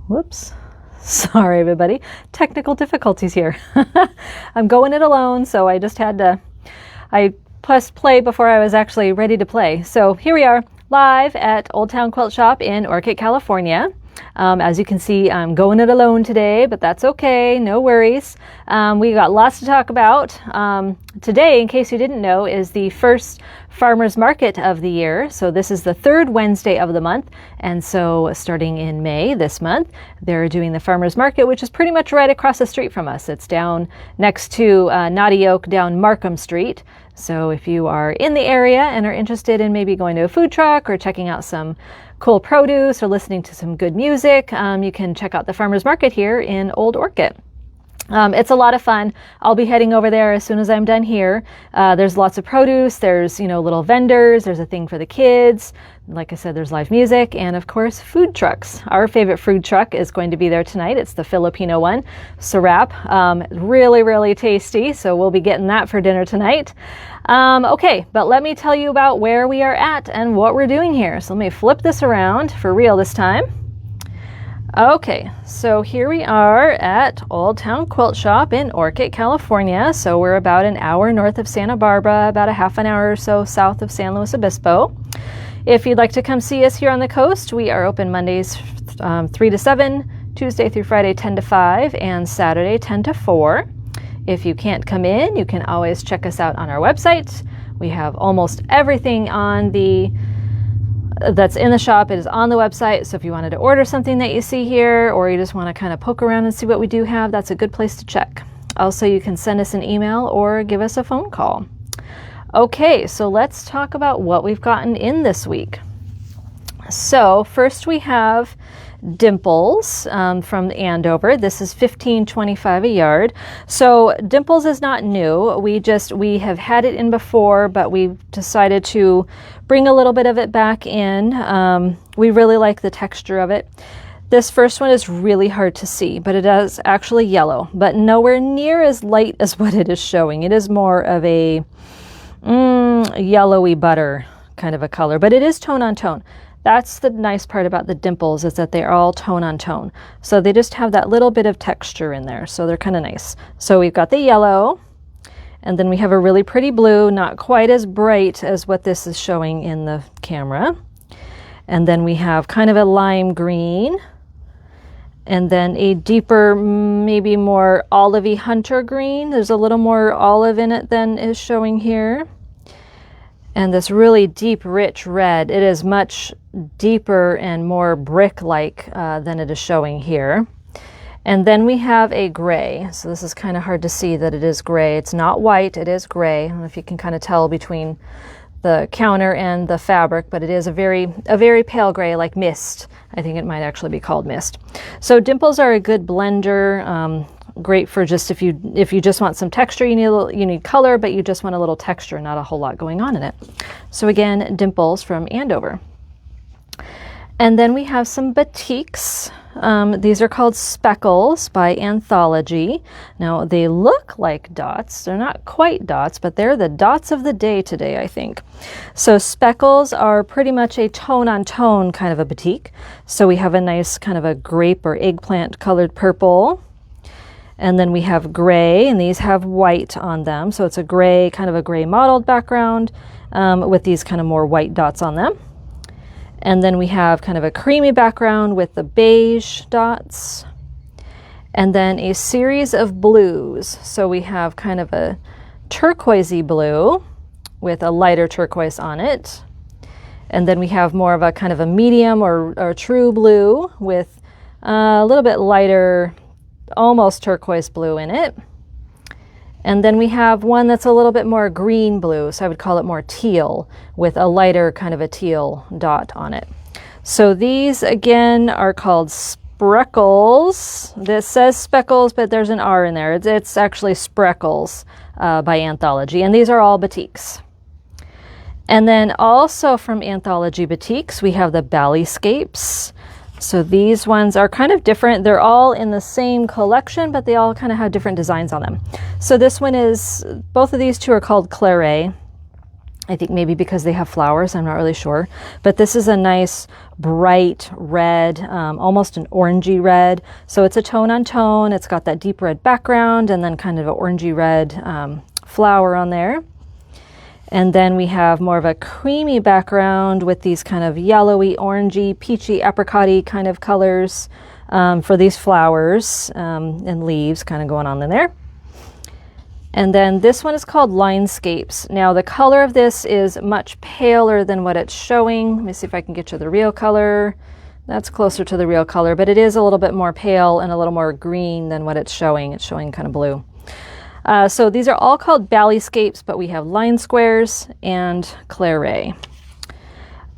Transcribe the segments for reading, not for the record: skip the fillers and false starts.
Whoops. Sorry, everybody. Technical difficulties here. I'm going it alone, so I just had to... I pressed play before I was actually ready to play. So here we are, live at Old Town Quilt Shop in Orcutt, California. As you can see, I'm going it alone today, but that's okay, no worries. We got lots to talk about. Today, in case you didn't know, is the first farmers market of the year. So this is the third Wednesday of the month. And so starting in May this month, they're doing the farmers market, which is pretty much right across the street from us. It's down next to Knotty Oak down Markham Street. So if you are in the area and are interested in maybe going to a food truck or checking out some cool produce or listening to some good music, you can check out the farmers market here in Old Orcutt. It's a lot of fun. I'll be heading over there as soon as I'm done here. There's lots of produce. There's, little vendors. There's a thing for the kids. Like I said, there's live music and, of course, food trucks. Our favorite food truck is going to be there tonight. It's the Filipino one, Sarap. Really, really tasty. So we'll be getting that for dinner tonight. Okay, but let me tell you about where we are at and what we're doing here. So let me flip this around for real this time. Okay, so here we are at Old Town Quilt Shop in Orcutt, California. So we're about an hour north of Santa Barbara, about a half an hour or so south of San Luis Obispo. If you'd like to come see us here on the coast, we are open Mondays 3 to 7, Tuesday through Friday 10 to 5, and Saturday 10 to 4. If you can't come in, you can always check us out on our website. We have almost everything that's in the shop. It is on the website, so if you wanted to order something that you see here, or you just want to kind of poke around and see what we do have, that's a good place to check. Also, you can send us an email or give us a phone call. Okay, so let's talk about what we've gotten in this week. So first we have Dimples from Andover. This is $15.25 a yard. So Dimples is not new. We have had it in before, but we decided to bring a little bit of it back in. We really like the texture of it. This first one is really hard to see, but it is actually yellow, but nowhere near as light as what it is showing. It is more of a yellowy butter kind of a color, but it is tone on tone. That's the nice part about the Dimples, is that they're all tone on tone. So they just have that little bit of texture in there. So they're kind of nice. So we've got the yellow, and then we have a really pretty blue, not quite as bright as what this is showing in the camera. And then we have kind of a lime green, and then a deeper, maybe more olivey hunter green. There's a little more olive in it than is showing here. And this really deep, rich red. It is much deeper and more brick-like than it is showing here. And then we have a gray. So this is kind of hard to see that it is gray. It's not white, it is gray. I don't know if you can kind of tell between the counter and the fabric, but it is a very pale gray, like mist. I think it might actually be called mist. So Dimples are a good blender. Great for just if you just want some texture, you need color, but you just want a little texture, not a whole lot going on in it. So again, Dimples from Andover. And then we have some batiks. These are called Speckles by Anthology. Now they look like dots. They're not quite dots, but they're the dots of the day today, I think. So Speckles are pretty much a tone-on-tone kind of a batik. So we have a nice kind of a grape or eggplant colored purple. And then we have gray, and these have white on them. So it's a gray, kind of a gray mottled background with these kind of more white dots on them. And then we have kind of a creamy background with the beige dots. And then a series of blues. So we have kind of a turquoisey blue with a lighter turquoise on it. And then we have more of a kind of a medium or true blue with a little bit lighter, almost turquoise blue in it. And then we have one that's a little bit more green blue, so I would call it more teal, with a lighter kind of a teal dot on it. So these again are called Spreckles. This says Speckles, but there's an R in there. It's actually Spreckles by Anthology, and these are all batiks. And then also from Anthology Batiks, we have the Ballyscapes. So these ones are kind of different. They're all in the same collection, but they all kind of have different designs on them. So this one is, both of these two are called Claret. I think maybe because they have flowers, I'm not really sure. But this is a nice bright red, almost an orangey red. So it's a tone on tone. It's got that deep red background and then kind of an orangey red flower on there. And then we have more of a creamy background with these kind of yellowy, orangey, peachy, apricot-y kind of colors for these flowers and leaves kind of going on in there. And then this one is called Linescapes. Now the color of this is much paler than what it's showing. Let me see if I can get you the real color. That's closer to the real color, but it is a little bit more pale and a little more green than what it's showing. It's showing kind of blue. So these are all called Ballyscapes, but we have Line Squares and Claret.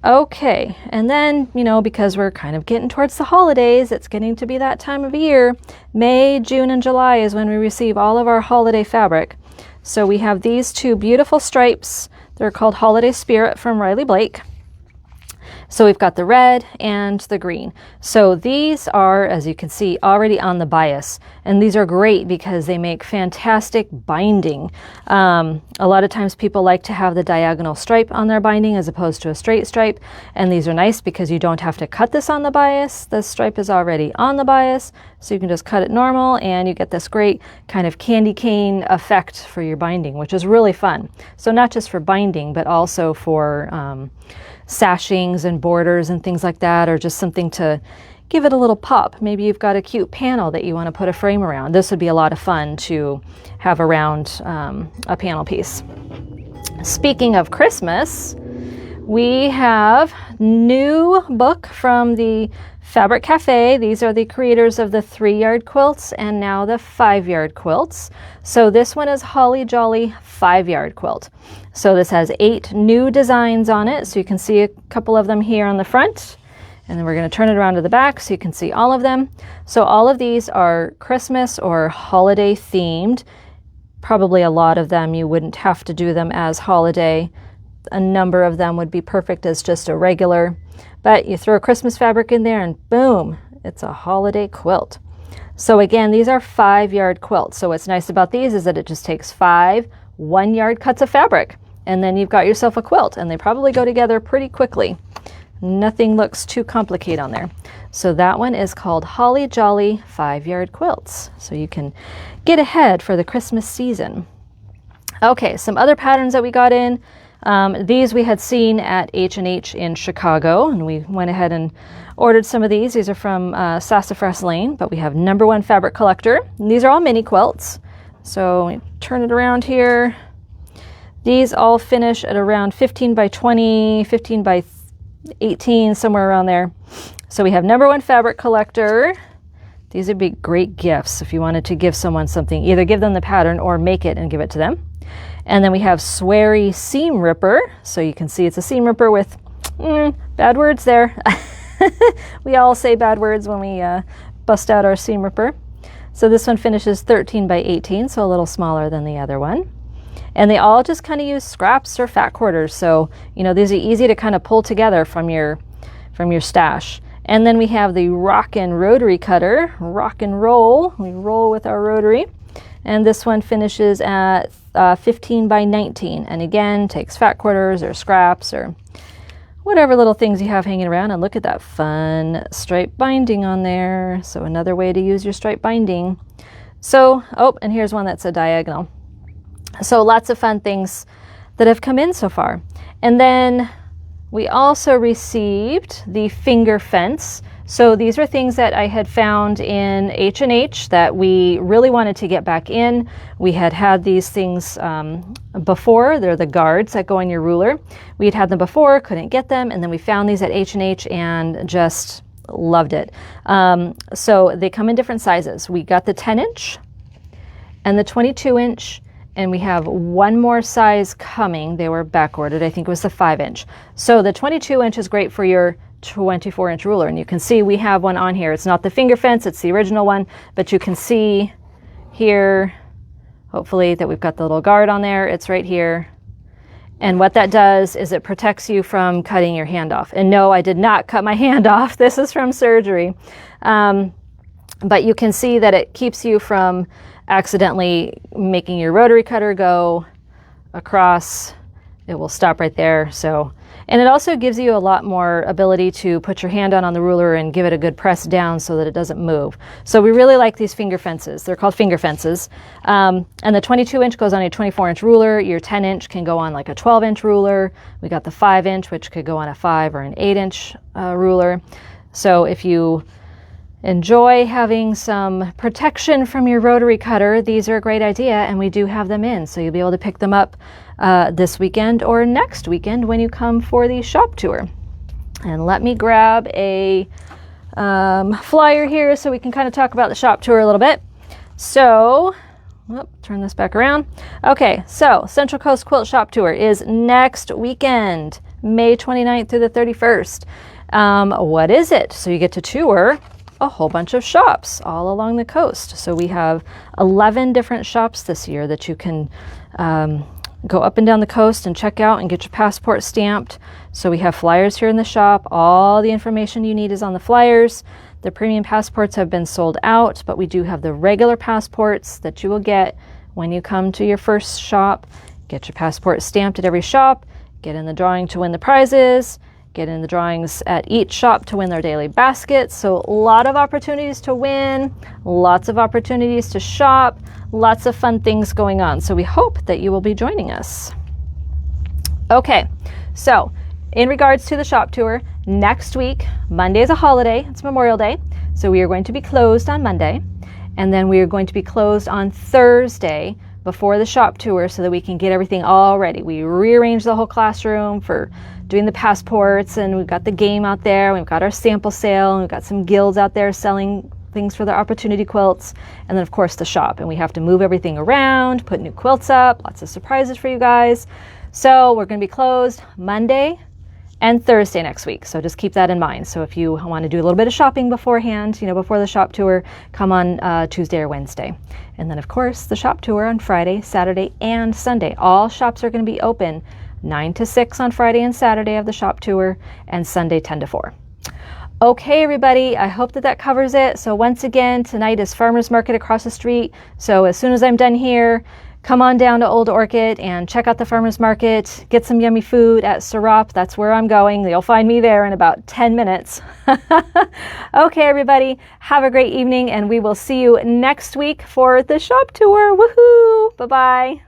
Okay, and then, you know, because we're kind of getting towards the holidays, it's getting to be that time of year. May, June, and July is when we receive all of our holiday fabric. So we have these two beautiful stripes. They're called Holiday Spirit from Riley Blake. So we've got the red and the green. So these are, as you can see, already on the bias. And these are great because they make fantastic binding. A lot of times people like to have the diagonal stripe on their binding as opposed to a straight stripe. And these are nice because you don't have to cut this on the bias. The stripe is already on the bias. So you can just cut it normal and you get this great kind of candy cane effect for your binding, which is really fun. So not just for binding, but also for sashings and borders and things like that, or just something to give it a little pop. Maybe you've got a cute panel that you want to put a frame around. This would be a lot of fun to have around a panel piece. Speaking of Christmas, we have new book from the Fabric Cafe. These are the creators of the 3-yard quilts and now the 5-yard quilts. So this one is Holly Jolly 5-yard quilt. So this has 8 new designs on it. So you can see a couple of them here on the front. And then we're going to turn it around to the back so you can see all of them. So all of these are Christmas or holiday themed. Probably a lot of them you wouldn't have to do them as holiday. A number of them would be perfect as just a regular. But you throw Christmas fabric in there and boom, it's a holiday quilt. So again, these are 5-yard quilts. So what's nice about these is that it just takes 5 1-yard cuts of fabric. And then you've got yourself a quilt, and they probably go together pretty quickly. Nothing looks too complicated on there. So that one is called Holly Jolly 5-yard quilts. So you can get ahead for the Christmas season. Okay, some other patterns that we got in. These we had seen at H&H in Chicago, and we went ahead and ordered some of these. These are from Sassafras Lane, but we have Number One Fabric Collector. And these are all mini quilts. So we turn it around here. These all finish at around 15 by 20, 15 by 18, somewhere around there. So we have Number One Fabric Collector. These would be great gifts if you wanted to give someone something. Either give them the pattern or make it and give it to them. And then we have Sweary Seam Ripper. So you can see it's a seam ripper with bad words there. We all say bad words when we bust out our seam ripper. So this one finishes 13 by 18, so a little smaller than the other one. And they all just kind of use scraps or fat quarters. So, you know, these are easy to kind of pull together from your stash. And then we have the Rockin' Rotary Cutter, rock and roll. We roll with our rotary. And this one finishes at 15 by 19. And again, takes fat quarters or scraps or whatever little things you have hanging around. And look at that fun stripe binding on there. So another way to use your stripe binding. So, oh, and here's one that's a diagonal. So lots of fun things that have come in so far. And then we also received the finger fence. So these are things that I had found in H&H that we really wanted to get back in. We had these things before. They're the guards that go on your ruler. We had them before, couldn't get them, and then we found these at H&H and just loved it. So they come in different sizes. We got the 10-inch and the 22-inch, and we have one more size coming. They were back ordered. I think it was the 5-inch. So the 22-inch is great for your 24-inch ruler, and you can see we have one on here. It's not the finger fence, it's the original one, but you can see here, hopefully, that we've got the little guard on there. It's right here. And what that does is it protects you from cutting your hand off. And no, I did not cut my hand off. This is from surgery. But you can see that it keeps you from accidentally making your rotary cutter go across. it will stop right there. So, and it also gives you a lot more ability to put your hand on the ruler and give it a good press down so that it doesn't move. So we really like these finger fences. They're called finger fences. And the 22-inch goes on a 24-inch ruler. Your 10-inch can go on like a 12-inch ruler. We got the 5-inch, which could go on a 5 or an 8-inch ruler. So if you enjoy having some protection from your rotary cutter, these are a great idea, and we do have them in. So you'll be able to pick them up this weekend or next weekend when you come for the shop tour. And let me grab a flyer here so we can kind of talk about the shop tour a little bit. So, turn this back around. Okay, so Central Coast Quilt Shop Tour is next weekend, May 29th through the 31st. What is it? So you get to tour a whole bunch of shops all along the coast. So we have 11 different shops this year that you can go up and down the coast and check out and get your passport stamped. So we have flyers here in the shop. All the information you need is on the flyers. The premium passports have been sold out, but we do have the regular passports that you will get when you come to your first shop. Get your passport stamped at every shop, get in the drawing to win the prizes, get in the drawings at each shop to win their daily baskets. So a lot of opportunities to win, lots of opportunities to shop, lots of fun things going on. So we hope that you will be joining us. Okay, so in regards to the shop tour, next week, Monday is a holiday, it's Memorial Day. So we are going to be closed on Monday, and then we are going to be closed on Thursday before the shop tour so that we can get everything all ready. We rearranged the whole classroom for doing the passports, and we've got the game out there, we've got our sample sale, and we've got some guilds out there selling things for their opportunity quilts, and then of course the shop. And we have to move everything around, put new quilts up, lots of surprises for you guys. So we're going to be closed Monday and Thursday next week. So just keep that in mind. So if you want to do a little bit of shopping beforehand, before the shop tour, come on Tuesday or Wednesday. And then of course the shop tour on Friday, Saturday, and Sunday. All shops are going to be open 9 to 6 on Friday and Saturday of the shop tour, and Sunday 10 to 4. Okay, everybody, I hope that covers it. So once again, tonight is Farmers Market across the street. So as soon as I'm done here, come on down to Old Orchid and check out the Farmers Market, get some yummy food at Syrup. That's where I'm going. You'll find me there in about 10 minutes. Okay, everybody, have a great evening, and we will see you next week for the shop tour. Woohoo! Bye-bye.